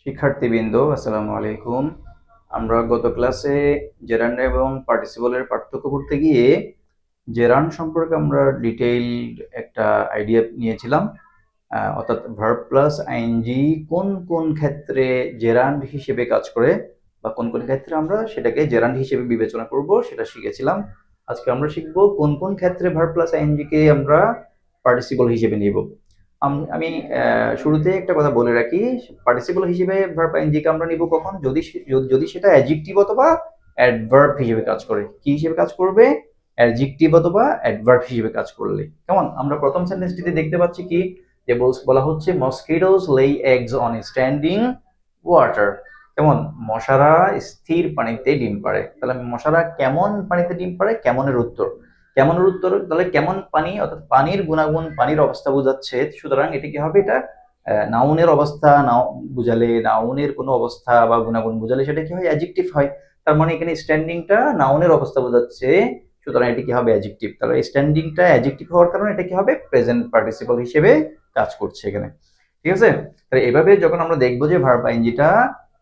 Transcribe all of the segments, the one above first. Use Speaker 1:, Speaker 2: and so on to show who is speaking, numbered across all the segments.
Speaker 1: শিক্ষার্থীবৃন্দ আসসালামু আলাইকুম। আমরা গত ক্লাসে জেরান্ড এবং পার্টিসিপলের পার্থক্য করতে গিয়ে জেরান্ড সম্পর্কে আমরা ডিটেইলড একটা আইডিয়া নিয়েছিলাম। অর্থাৎ ভার্ব প্লাস আইএনজি কোন কোন ক্ষেত্রে জেরান্ড হিসেবে কাজ করে বা কোন কোন ক্ষেত্রে আমরা সেটাকে জেরান্ড হিসেবে বিবেচনা করব সেটা শিখেছিলাম। আজকে আমরা শিখব কোন কোন ক্ষেত্রে ভার্ব প্লাস আইএনজি কে আমরা পার্টিসিপল হিসেবে নিব। আমি শুরুতে একটা কথা বলে রাখি, পার্টিসিপল হিসেবে ভার্ব আইএনজি কে আমরা নিব কখন, যদি যদি সেটা অ্যাডজেক্টিভ অথবা অ্যাডভার্ব হিসেবে কাজ করে। কি হিসেবে কাজ করবে? অ্যাডজেক্টিভ অথবা অ্যাডভার্ব হিসেবে কাজ করলে। কেমন? আমরা প্রথম সেন্টেন্সটিতে দেখতে পাচ্ছি কি যে বলা হচ্ছে মসকিটোস লেই এগস অন স্ট্যান্ডিং ওয়াটার। কেমন? মশারা স্থির পানিতে ডিম পাড়ে। তাহলে মশারা কেমন পানিতে ডিম পাড়ে, কেমনের উত্তর। কেমনের উত্তর তাহলে কেমন পানি, অর্থাৎ পানির গুণাগুণ, পানির অবস্থা বোঝাচ্ছে। সুতরাং এটা কি হবে? এটা নাউনের অবস্থা বুঝালে, নাউনের কোনো অবস্থা বা গুণাগুণ বুঝালে সেটা কি হয়? অ্যাডজেক্টিভ হয়। তার মানে এখানে স্ট্যান্ডিংটা নাউনের অবস্থা বোঝাচ্ছে, সুতরাং এটি কি হবে? অ্যাডজেক্টিভ। তাহলে স্ট্যান্ডিংটা অ্যাডজেক্টিভ হওয়ার কারণে এটা কি হবে? প্রেজেন্ট পার্টিসিপল হিসেবে কাজ করছে এখানে। ঠিক আছে? তাহলে এভাবে যখন আমরা দেখবো যে ভার্ব আইএনজিটা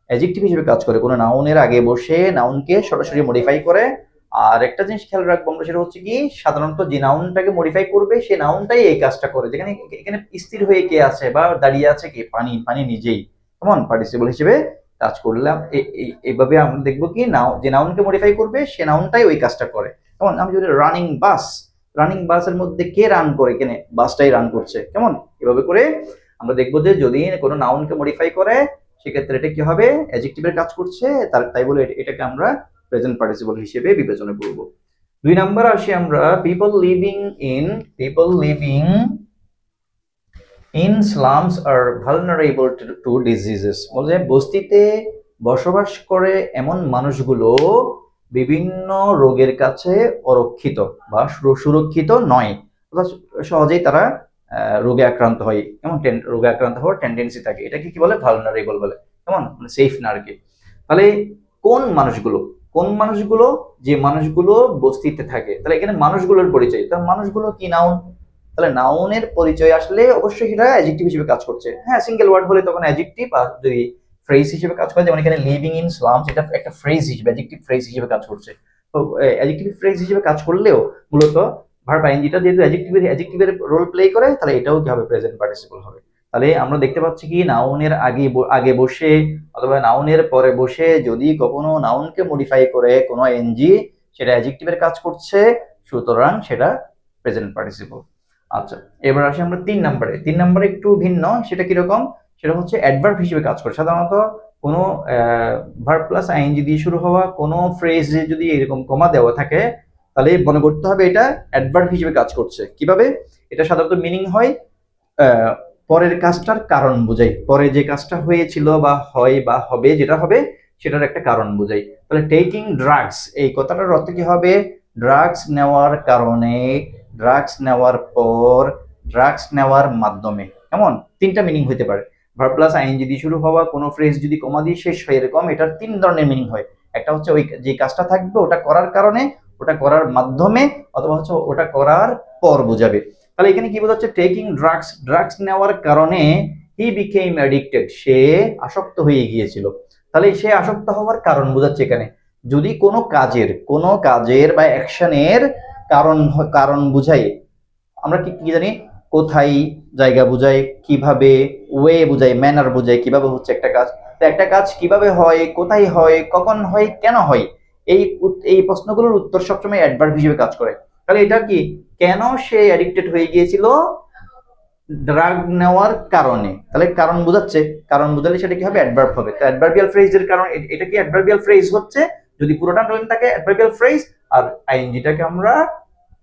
Speaker 1: অ্যাডজেক্টিভ হিসেবে কাজ করে, কোনো নাউনের আগে বসে নাউনকে সরাসরি মডিফাই করে। আর একটা জিনিস খেয়াল রাখবো আমরা, সেটা হচ্ছে কি সাধারণত যে নাউনটাকে মডিফাই করবে সে নাউনটাই এই কাজটা করে। যেখানে এখানে স্থির হয়ে কে আছে বা দাঁড়িয়ে আছে কে? পানি। পানি নিজেই কেমন পার্টিসিপল হিসেবে কাজ করলাম। এইভাবে আমরা দেখবো কি যে নাউনকে মডিফাই করবে সে নাউনটাই ওই কাজটা করে। কেমন? আমি যদি রানিং বাস, রানিং বাসের মধ্যে কে রান করে? কেন? বাসটাই রান করছে। কেমন? এভাবে করে আমরা দেখবো যে যদি কোনো নাউনকে মডিফাই করে সেক্ষেত্রে এটা কি হবে? অ্যাডজেক্টিভের কাজ করছে, তাই বলে এটাকে আমরা প্রেজেন্ট পার্টিসিপল হিসেবে বিবেচনা করব। 2 নাম্বার আসি আমরা, people living in slums are vulnerable to diseases। বলে বস্তিতে বসবাস করে এমন মানুষগুলো বিভিন্ন রোগের কাছে অরক্ষিত বা সুরক্ষিত নয়, অর্থাৎ সহজেই তারা রোগে আক্রান্ত হয়। কেমন? রোগে আক্রান্ত হওয়ার টেন্ডেন্সি থাকে। এটাকে কি বলে? ভালনারেবল বলে। কেমন? মানে সেফ না আর কি। তাহলে কোন মানুষগুলো? কোন মানুষগুলো? যে মানুষগুলো বস্তিতে থাকে। তাহলে এখানে মানুষগুলোর পরিচয়, তাহলে মানুষগুলো কি? নাউন। তাহলে নাউনের পরিচয় আসলে অবশ্যই সেটা অ্যাডজেক্টিভ হিসেবে কাজ করছে। হ্যাঁ, সিঙ্গেল ওয়ার্ড হলে তখন অ্যাডজেক্টিভ, আর যদি ফ্রেজ হিসেবে কাজ করে, যেমন এখানে লিভিং ইন স্লামস, এটা একটা ফ্রেজ হিসেবে, অ্যাডজেক্টিভ ফ্রেজ হিসেবে কাজ করছে। তো অ্যাডজেক্টিভ ফ্রেজ হিসেবে কাজ করলেও মূলত ভার্ব আইএনজিটা যেহেতু অ্যাডজেক্টিভের রোল প্লে করে, তাহলে এটাও কি হবে? প্রেজেন্ট পার্টিসিপল হবে। তাহলে আমরা দেখতে পাচ্ছি কি নাউনের আগে বসে অথবা নাউনের পরে বসে যদি কখনো নাউনকে মডিফাই করে কোনো এনজি, সেটা অ্যাডজেক্টিভের কাজ করছে, সুতরাং সেটা প্রেজেন্ট পার্টিসিপল। আচ্ছা, এবার আসি আমরা 3 নম্বরে। 3 নম্বরে একটু ভিন্ন। সেটা কিরকম? সেটা হচ্ছে অ্যাডভার্ব হিসেবে কাজ করে। সাধারণত কোনো ভার্ব প্লাস আইএনজি দিয়ে শুরু হওয়া কোনো ফ্রেজে যদি এরকম কমা দেওয়া থাকে, তাহলে মনে করতে হবে এটা অ্যাডভার্ব হিসেবে কাজ করছে। কিভাবে? এটা সাধারণত মিনিং হয় পরের কাজটার কারণ বোঝাই। পরে যে কাজটা হয়েছিল বা হয় বা হবে, যেটা হবে সেটার একটা কারণ বোঝাই। তাহলে টেকিং ড্রাগস, এই কথাটার অর্থ কি হবে? ড্রাগস নেওয়ার কারণে, ড্রাগস নেওয়ার পর, ড্রাগস নেওয়ার মাধ্যমে। কেমন? 3টা মিনিং হতে পারে। ভার্ব প্লাস আইএনজি দিয়ে শুরু হওয়া কোনো ফ্রেজ যদি কমা দিয়ে শেষ হয় এরকম, এটার 3 ধরনের মিনিং হয়। একটা হচ্ছে ওই যে কাজটা থাকবে ওটা করার কারণে, ওটা করার মাধ্যমে, অথবা হচ্ছে ওটা করার পর বোঝাবে। তাহলে এখানে কি বোঝাচ্ছে? টেকিং ড্রাগস, ড্রাগস নেওয়ার কারণে হি বিকেম অ্যাডিক্টেড, সে আসক্ত হয়ে গিয়েছিল। তাহলে সে আসক্ত হওয়ার কারণ বোঝাচ্ছে এখানে। যদি কোনো কাজের বা অ্যাকশনের কারণ বুঝাই, আমরা কি জানি? কোথায় জায়গা বুঝাই, কিভাবে ওয়ে বুঝাই, ম্যানার বুঝাই, কিভাবে হচ্ছে একটা কাজ। তো একটা কাজ কিভাবে হয়, কোথায় হয়, কখন হয়, কেন হয়, এই প্রশ্নগুলোর উত্তর সবসময় অ্যাডভার্ব হিসেবে কাজ করে। তাহলে এটা কি? কেন সে অ্যাডিক্টেড হয়ে গিয়েছিল? ড্রাগ নেওয়ার কারণে। তাহলে কারণ বোঝাচ্ছে, কারণ বোঝালে সেটা কি হবে? অ্যাডভার্ব হবে। তো অ্যাডভার্বিয়াল ফ্রেজের কারণ, এটা কি অ্যাডভার্বিয়াল ফ্রেজ হচ্ছে যদি পুরোটা নাউন থাকে অ্যাডভার্বিয়াল ফ্রেজ, আর আইএনজিটাকে আমরা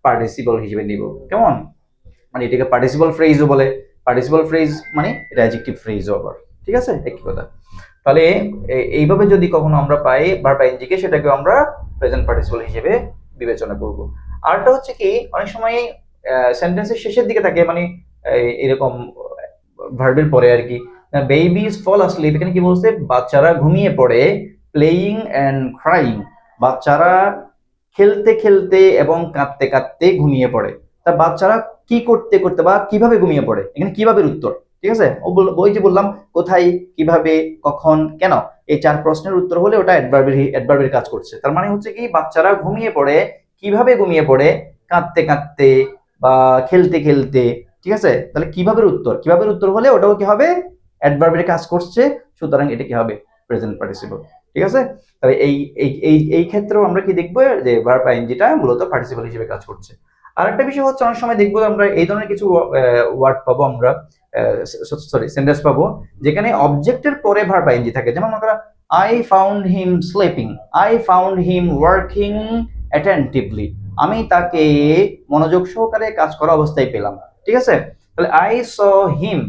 Speaker 1: পার্টিসিপল হিসেবে নিব। কেমন? মানে এটাকে পার্টিসিপল ফ্রেজও বলে। পার্টিসিপল ফ্রেজ মানে এটা অ্যাডজেক্টিভ ফ্রেজও আবার। ঠিক আছে? একই কথা। তাহলে এইভাবে যদি কখনো আমরা পাই ভার্ব আইএনজিকে, সেটাকে আমরা প্রেজেন্ট পার্টিসিপল হিসেবে বিবেচনা করব। আরটা হচ্ছে কি, অনেক সময় সেন্টেন্সের শেষের দিকে থাকে, মানে এরকম ভার্বের পরে আর কি, বেবিজ ফল আসলিপ, এখানে কি বলছে? বাচ্চারা ঘুমিয়ে পড়ে। প্লেয়িং এন্ড ক্রাইং, বাচ্চারা খেলতে খেলতে এবং কাঁদতে কাঁদতে ঘুমিয়ে পড়ে। তা বাচ্চারা কি করতে করতে বা কিভাবে ঘুমিয়ে পড়ে? এখানে কিভাবে উত্তর। ঠিক আছে, ওই যে বললাম কোথায়, কিভাবে, কখন, কেন, এই 4 প্রশ্নের উত্তর হলে ওটা অ্যাডভার্বের কাজ করছে। তার মানে হচ্ছে কি, বাচ্চারা ঘুমিয়ে পড়ে, কিভাবে ঘুমিয়ে পড়ে, কাঁদতে কাঁদতে বা খেলতে খেলতে। ঠিক আছে, তাহলে কিভাবে উত্তর হলে ওটাও কি হবে, অ্যাডভার্বের কাজ করছে, সুতরাং এটা কি হবে, প্রেজেন্ট পার্টিসিপল। ঠিক আছে, তাহলে এই ক্ষেত্রেও আমরা কি দেখবো, যে ভার্ব আইএনজিটা মূলত পার্টিসিপল হিসেবে কাজ করছে। আর একটা বিষয় হচ্ছে, অনেক সময় দেখবো আমরা এই ধরনের কিছু ওয়ার্ড পাবো, আমরা সেন্টেন্স পাবো যেখানে অবজেক্টের পরে ভার্ব আইএনজি থাকে। যেমন আমরা I found him sleeping, I found him working attentively, আমি তাকে মনোযোগ সহকারে কাজ করা অবস্থায় পেলাম। ঠিক আছে, তাহলে আই স হিম,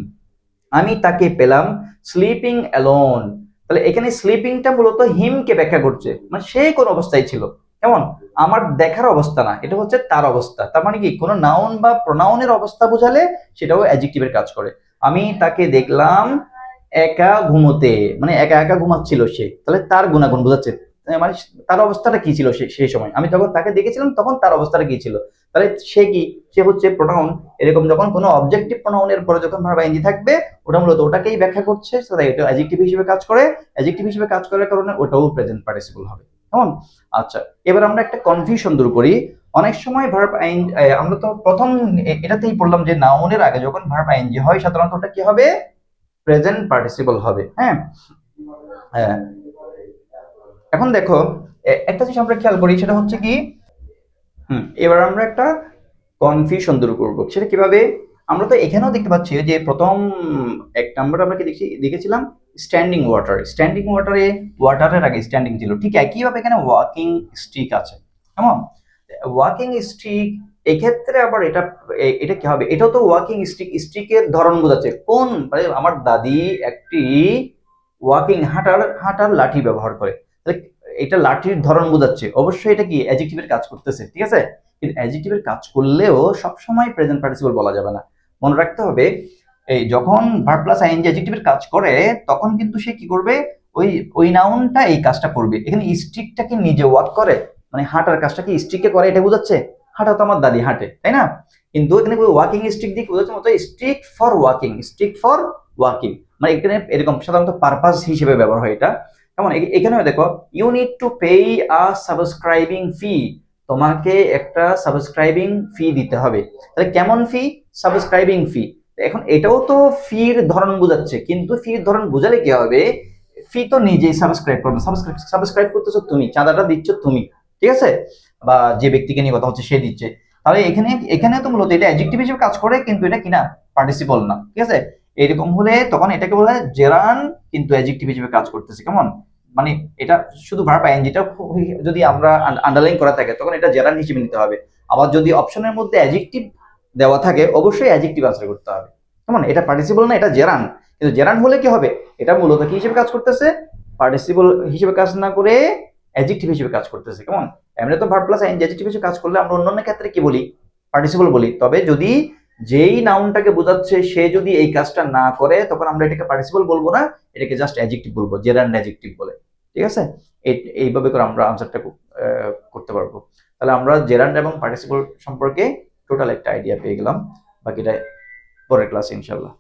Speaker 1: আমি তাকে পেলাম স্লিপিং অ্যালোন। তাহলে এখানে স্লিপিংটা মূলত হিমকে ব্যাখ্যা করছে, মানে সে কোন অবস্থায় ছিল, কেমন, আমার দেখার অবস্থা না, এটা হচ্ছে তার অবস্থা। তার মানে কি, কোনো নাউন বা প্রোনাউনের অবস্থা বোঝালে সেটাও অ্যাডজেক্টিভের কাজ করে। আমি তাকে দেখলাম একা ঘুমোতে, মানে একা একা ঘুমাচ্ছিল সে, তাহলে তার গুণাগুণ বোঝাচ্ছে, মানে তার অবস্থাটা কি ছিল সেই সময়, আমি যখন তাকে দেখেছিলাম তখন তার অবস্থাটা কি ছিল। তাহলে সে কি, সে হচ্ছে প্রোনাউন। এরকম যখন কোনো অবজেক্টিভ প্রোনাউনের পরে যখন ভার্ব আইএনজি থাকবে, ওটা মূলত ওটাকেই ব্যাখ্যা করছে, তাই এটা অ্যাডজেক্টিভ হিসেবে কাজ করে। অ্যাডজেক্টিভ হিসেবে কাজ করার কারণে ওটাও প্রেজেন্ট পার্টিসিপল হবে, কেমন। আচ্ছা, এবার আমরা একটা কনফিউশন দূর করি। অনেক সময় ভার্ব আইএনজি, আমরা তো প্রথম এটাতেই পড়লাম যে নাউনের আগে যখন ভার্ব আইএনজি হয় সাধারণত ওটা কি হবে, প্রেজেন্ট পার্টিসিপল হবে। হ্যাঁ, এখন দেখো একটা জিনিস আমরা খেয়াল করি, সেটা হচ্ছে কি, এবার আমরা একটা কনফিউশন দূর করবো। সেটা কিভাবে, আমরা তো এখানেও দেখতে পাচ্ছি যে প্রথম 1 নম্বর আমরা কি দেখেছিলাম, স্ট্যান্ডিং ওয়াটার। স্ট্যান্ডিং ওয়াটারে ওয়াটারের আগে স্ট্যান্ডিং ছিল, ঠিক একইভাবে এখানে ওয়াকিং স্টিক আছে, কেমন। ওয়াকিং স্টিক, এক্ষেত্রে আবার এটা কি হবে, এটাও তো ওয়াকিং স্টিক, স্টিকের ধরন বোঝাচ্ছে, কোন, মানে আমার দাদি একটি ওয়াকিং হাঁটার লাঠি ব্যবহার করে, তাহলে এটা লাঠির ধরন বোঝাচ্ছে, অবশ্যই এটা কি অ্যাডজেক্টিভের কাজ করতেছে। ঠিক আছে, কিন্তু অ্যাডজেক্টিভের কাজ করলেও সবসময় প্রেজেন্ট পার্টিসিপল বলা যাবে না। মনে রাখতে হবে, এই যখন ভার্ব প্লাস আইএনজি অ্যাডজেক্টিভের কাজ করে, তখন কিন্তু সে কি করবে, ওই নাউনটা এই কাজটা করবে। এখানে স্টিকটাকে নিজে ওয়াক করে, মানে হাঁটার কাজটা কি স্টিকে করে, এটা বোঝাচ্ছে, হাঁটা তো আমার দাদি হাঁটে, তাই না। কিন্তু এখানে ওয়াকিং স্টিক দিয়ে বোঝাচ্ছে মতো stick for walking, stick for walking, মানে এখানে এরকম সাধারণত পারপাস হিসেবে ব্যবহার হয় এটা। যেমন এখানেও দেখো, you need to pay a subscribing fee, তোমাকে একটা সাবস্ক্রাইবিং ফি দিতে হবে। তাহলে কেমন ফি, সাবস্ক্রাইবিং ফি। এখন এটাও তো ফির ধরন বোঝাচ্ছে, কিন্তু ফির ধরন বোঝালে কি হবে, ফি তো নিজেই সাবস্ক্রাইব করবে, সাবস্ক্রাইব করতেছো তুমি, চাঁদাটা দিচ্ছ তুমি, ঠিক আছে, বা যে ব্যক্তিকে নিয়ে কথা হচ্ছে সে দিচ্ছে। তাহলে এখানে তো মূলত এটা অ্যাডজেক্টিভ হিসেবে কাজ করে, কিন্তু এটা কিনা পার্টিসিপল না। ঠিক আছে, এরকম হলে তখন এটাকে বলা হয় জেরান, কিন্তু অ্যাডজেক্টিভ হিসেবে কাজ করতেছে, কেমন। মানে এটা শুধু ভার্ব আইএনজিটা যদি আমরা আন্ডারলাইন করা থাকে, তখন এটা জেরান হিসেবে নিতে হবে। আবার যদি অপশনের মধ্যে অ্যাডজেক্টিভ দেওয়া থাকে, অবশ্যই অ্যাডজেক্টিভ আনসার করতে হবে, কেমন। এটা পার্টিসিপল না, এটা জেরান। কিন্তু জেরান হলে কি হবে, এটা মূলত কি হিসেবে কাজ করতেছে, পার্টিসিপল হিসেবে কাজ না করে অ্যাডজেক্টিভ হিসেবে কাজ করতেছে, কেমন। এমনি তো ভার্ব প্লাস আইএনজি অ্যাডজেক্টিভ হিসেবে কাজ করলে আমরা অন্যান্য ক্ষেত্রে কি বলি, পার্টিসিপল বলি। তবে যদি যেই নাউনটাকে বোঝাচ্ছে সে যদি এই কাজটা না করে, তখন আমরা এটাকে পার্টিসিপল বলবো না, এটাকে জাস্ট অ্যাডজেক্টিভ বলবো, জেরান্ড অ্যাডজেক্টিভ বলে। ঠিক আছে, এইভাবে করে আমরা আনসারটা করতে পারবো। তাহলে আমরা জেরান্ড এবং পার্টিসিপল সম্পর্কে টোটাল একটা আইডিয়া পেয়ে গেলাম। বাকিটা পরের ক্লাসে ইনশাল্লাহ।